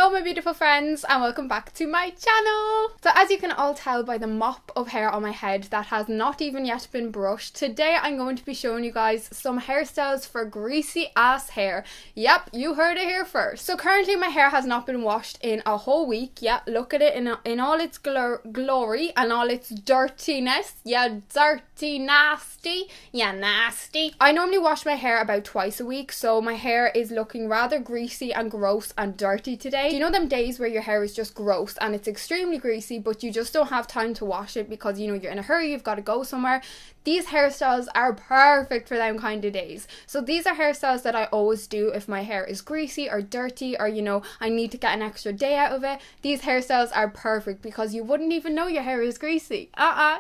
Hello my beautiful friends and welcome back to my channel. So as you can all tell by the mop of hair on my head that has not even yet been brushed, today I'm going to be showing you guys some hairstyles for greasy ass hair. Yep, you heard it here first. So currently my hair has not been washed in a whole week. Yeah, look at it in all its glory and all its dirtiness. Yeah, dirty, nasty. Yeah, nasty. I normally wash my hair about twice a week, so my hair is looking rather greasy and gross and dirty today. Do you know them days where your hair is just gross and it's extremely greasy but you just don't have time to wash it because, you know, you're in a hurry, you've got to go somewhere? These hairstyles are perfect for them kind of days. So these are hairstyles that I always do if my hair is greasy or dirty, or, you know, I need to get an extra day out of it. These hairstyles are perfect because you wouldn't even know your hair is greasy.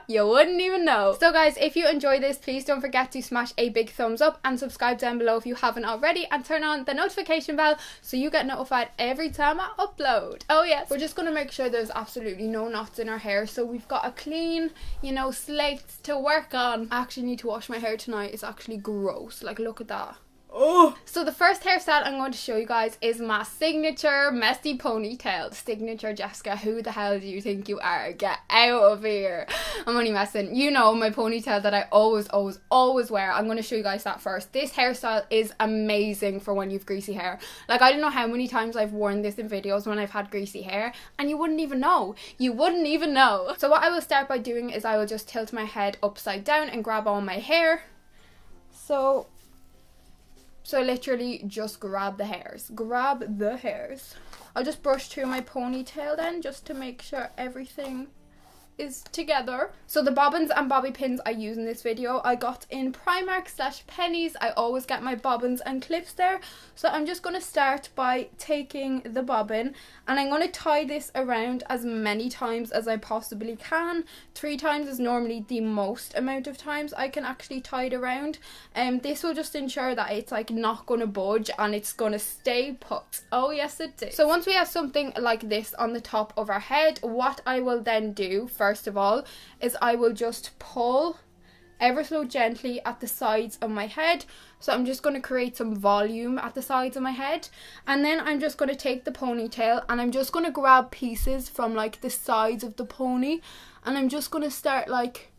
You wouldn't even know. So guys, if you enjoy this, please don't forget to smash a big thumbs up and subscribe down below if you haven't already, and turn on the notification bell so you get notified every time I upload. Oh yes, we're just going to make sure there's absolutely no knots in our hair so we've got a clean, you know, slate to work on. I actually need to wash my hair tonight. It's actually gross. Like, look at that. Oh! So the first hairstyle I'm going to show you guys is my signature messy ponytail. Signature Jessica, who the hell do you think you are? Get out of here. I'm only messing. You know my ponytail that I always wear. I'm going to show you guys that first. This hairstyle is amazing for when you've greasy hair. Like, I don't know how many times I've worn this in videos when I've had greasy hair and you wouldn't even know. You wouldn't even know. So what I will start by doing is I will just tilt my head upside down and grab all my hair. So literally just grab the hairs. Grab the hairs. I'll just brush through my ponytail then, just to make sure everything is together. So the bobbins and bobby pins I use in this video I got in Primark/Pennies. I always get my bobbins and clips there. So I'm just going to start by taking the bobbin and I'm going to tie this around as many times as I possibly can. 3 times is normally the most amount of times I can actually tie it around. This will just ensure that it's like not going to budge and it's going to stay put. Oh yes it did. So once we have something like this on the top of our head, what I will then do first of all is I will just pull ever so gently at the sides of my head. So I'm just going to create some volume at the sides of my head, and then I'm just going to take the ponytail and I'm just going to grab pieces from like the sides of the pony and I'm just going to start like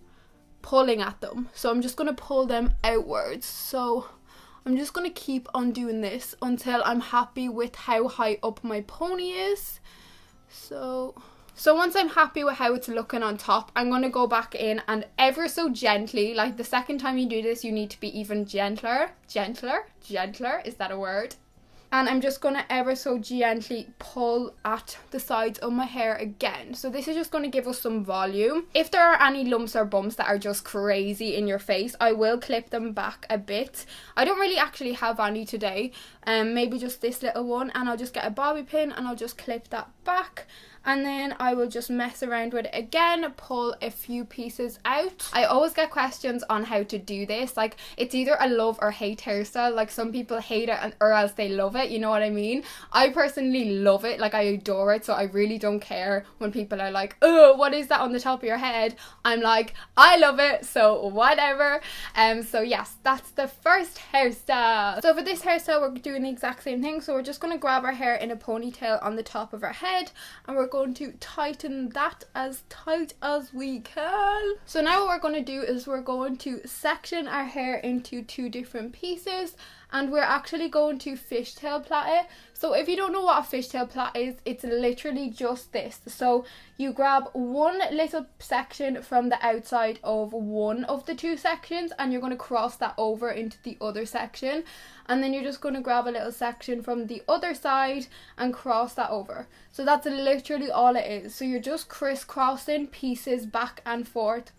pulling at them. So I'm just going to pull them outwards. So I'm just going to keep on doing this until I'm happy with how high up my pony is. So once I'm happy with how it's looking on top, I'm going to go back in and ever so gently, like the second time you do this, you need to be even gentler, is that a word? And I'm just going to ever so gently pull at the sides of my hair again. So this is just going to give us some volume. If there are any lumps or bumps that are just crazy in your face, I will clip them back a bit. I don't really actually have any today. Maybe just this little one, and I'll just get a bobby pin and I'll just clip that back. And then I will just mess around with it again, pull a few pieces out. I always get questions on how to do this. Like, it's either a love or hate hairstyle. Like, some people hate it or else they love it, you know what I mean? I personally love it, like I adore it, so I really don't care when people are like, oh, what is that on the top of your head? I'm like, I love it, so whatever. So yes, that's the first hairstyle. So for this hairstyle, we're doing the exact same thing. So we're just going to grab our hair in a ponytail on the top of our head and we're going to tighten that as tight as we can. So now what we're going to do is we're going to section our hair into 2 different pieces, and we're actually going to fishtail plait it. So if you don't know what a fishtail plait is, it's literally just this. So you grab one little section from the outside of one of the 2 sections and you're going to cross that over into the other section, and then you're just going to grab a little section from the other side and cross that over. So that's literally all it is. So you're just crisscrossing pieces back and forth.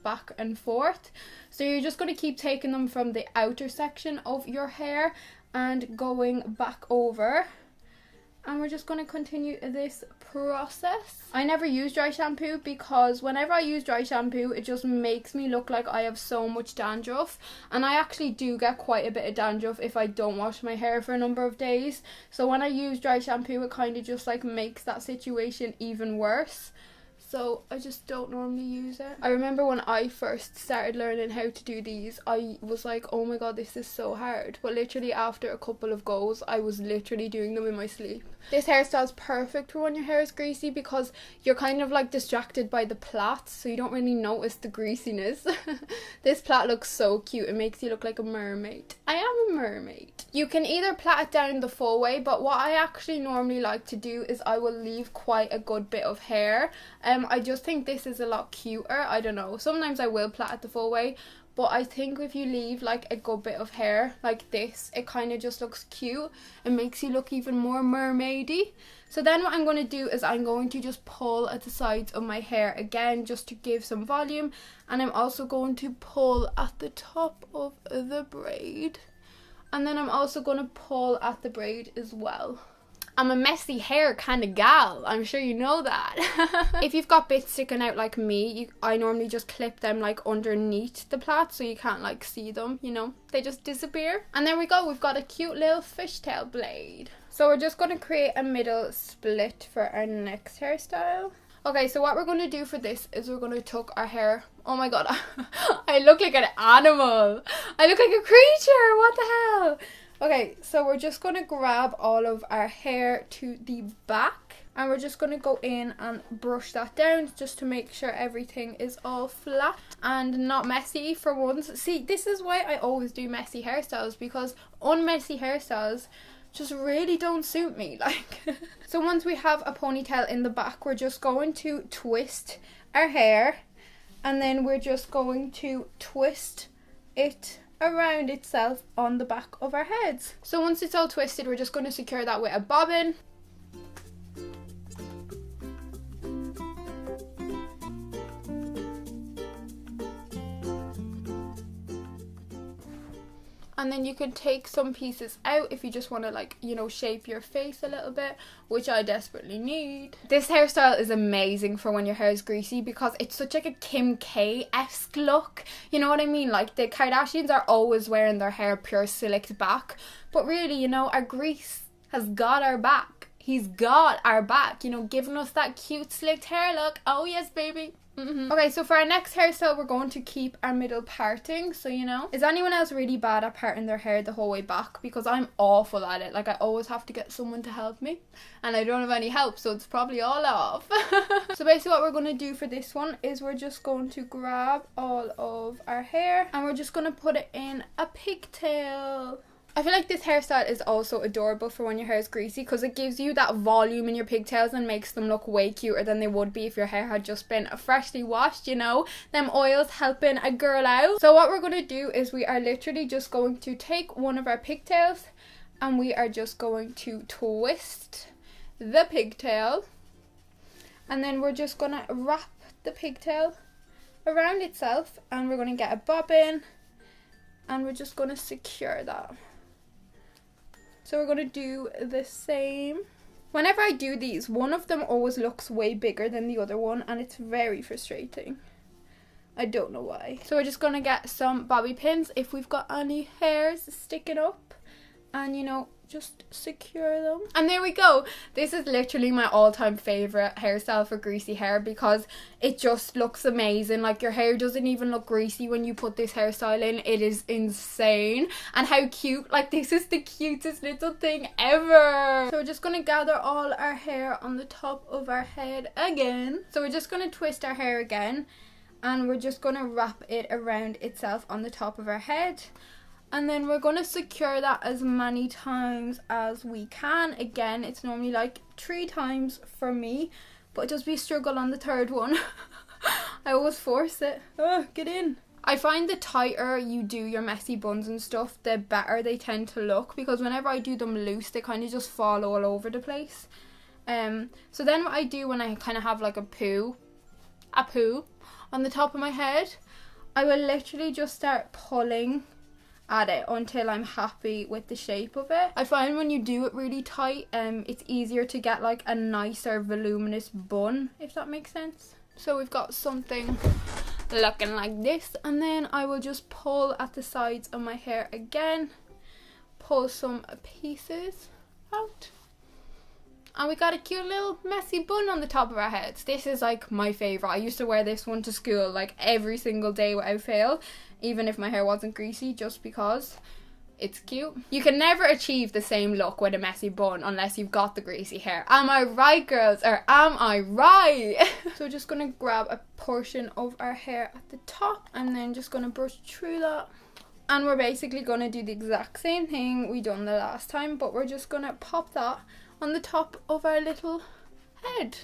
So you're just going to keep taking them from the outer section of your hair and going back over. And we're just going to continue this process. I never use dry shampoo because whenever I use dry shampoo, it just makes me look like I have so much dandruff. And I actually do get quite a bit of dandruff if I don't wash my hair for a number of days. So when I use dry shampoo, it kind of just like makes that situation even worse. so I just don't normally use it. I remember when I first started learning how to do these, I was like, oh my god, this is so hard. But literally after a couple of goes, I was literally doing them in my sleep. This hairstyle is perfect for when your hair is greasy because you're kind of like distracted by the plaits, so you don't really notice the greasiness. This plait looks so cute. It makes you look like a mermaid. I am a mermaid. You can either plait it down the full way, but what I actually normally like to do is I will leave quite a good bit of hair. I just think this is a lot cuter. I don't know. Sometimes I will plait it the full way, but I think if you leave like a good bit of hair like this, it kind of just looks cute. It makes you look even more mermaidy. So then what I'm going to do is I'm going to just pull at the sides of my hair again just to give some volume, and I'm also going to pull at the top of the braid, and then I'm also going to pull at the braid as well. I'm a messy hair kind of gal, I'm sure you know that. If you've got bits sticking out like me, I normally just clip them like underneath the plait so you can't like see them, you know, they just disappear. And there we go, we've got a cute little fishtail blade. So we're just going to create a middle split for our next hairstyle. Okay, so what we're going to do for this is we're going to tuck our hair. Oh my god, I look like an animal. I look like a creature, what the hell? Okay, so we're just going to grab all of our hair to the back, and we're just going to go in and brush that down just to make sure everything is all flat and not messy for once. See, this is why I always do messy hairstyles, because unmessy hairstyles just really don't suit me. Like, so once we have a ponytail in the back, we're just going to twist our hair, and then we're just going to twist it around itself on the back of our heads. So once it's all twisted, we're just going to secure that with a bobbin. And then you can take some pieces out if you just want to, like, you know, shape your face a little bit, which I desperately need. This hairstyle is amazing for when your hair is greasy because it's such like a Kim K-esque look. You know what I mean? Like, the Kardashians are always wearing their hair pure slicked back. But really, you know, our Grease has got our back. He's got our back, you know, giving us that cute slicked hair look. Oh yes, baby. Okay, so for our next hairstyle, we're going to keep our middle parting. So, you know, is anyone else really bad at parting their hair the whole way back? Because I'm awful at it. Like, I always have to get someone to help me, and I don't have any help, so it's probably all off. So basically what we're going to do for this one is we're just going to grab all of our hair and we're just going to put it in a pigtail. I feel like this hairstyle is also adorable for when your hair is greasy because it gives you that volume in your pigtails and makes them look way cuter than they would be if your hair had just been freshly washed, you know, them oils helping a girl out. So what we're going to do is we are literally just going to take one of our pigtails and we are just going to twist the pigtail, and then we're just going to wrap the pigtail around itself, and we're going to get a bobbin and we're just going to secure that. So we're going to do the same. Whenever I do these, one of them always looks way bigger than the other one, and it's very frustrating. I don't know why. So we're just going to get some bobby pins if we've got any hairs sticking up, and, you know, just secure them. And there we go. This is literally my all-time favourite hairstyle for greasy hair because it just looks amazing. Like, your hair doesn't even look greasy when you put this hairstyle in. It is insane. And how cute. Like, this is the cutest little thing ever. So we're just going to gather all our hair on the top of our head again. So we're just going to twist our hair again, and we're just going to wrap it around itself on the top of our head. And then we're going to secure that as many times as we can. Again, it's normally like 3 times for me, but it does be a struggle on the third one. I always force it. Oh, get in. I find the tighter you do your messy buns and stuff, the better they tend to look, because whenever I do them loose, they kind of just fall all over the place. So then what I do when I kind of have like a poo on the top of my head, I will literally just start pulling at it until I'm happy with the shape of it. I find when you do it really tight, it's easier to get like a nicer voluminous bun, if that makes sense. So we've got something looking like this, and then I will just pull at the sides of my hair again, pull some pieces out, And we got a cute little messy bun on the top of our heads. This is like my favourite. I used to wear this one to school like every single day without fail, even if my hair wasn't greasy, just because it's cute. You can never achieve the same look with a messy bun unless you've got the greasy hair. Am I right, girls? Or am I right? So we're just gonna grab a portion of our hair at the top and then just gonna brush through that. And we're basically gonna do the exact same thing we done the last time, but we're just gonna pop that on the top of our little head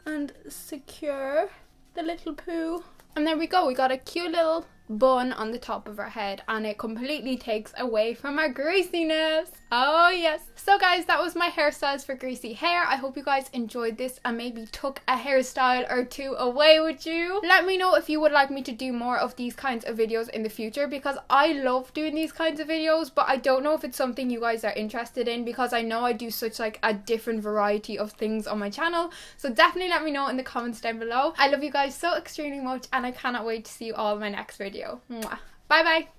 and secure the little poo. And there we go, we got a cute little bun on the top of our head, and it completely takes away from our greasiness. Oh yes. So guys, that was my hairstyles for greasy hair. I hope you guys enjoyed this and maybe took a hairstyle or two away with you. Let me know if you would like me to do more of these kinds of videos in the future, because I love doing these kinds of videos, but I don't know if it's something you guys are interested in, because I know I do such like a different variety of things on my channel. So definitely let me know in the comments down below. I love you guys so extremely much, and I cannot wait to see you all in my next video. Mwah. Bye bye.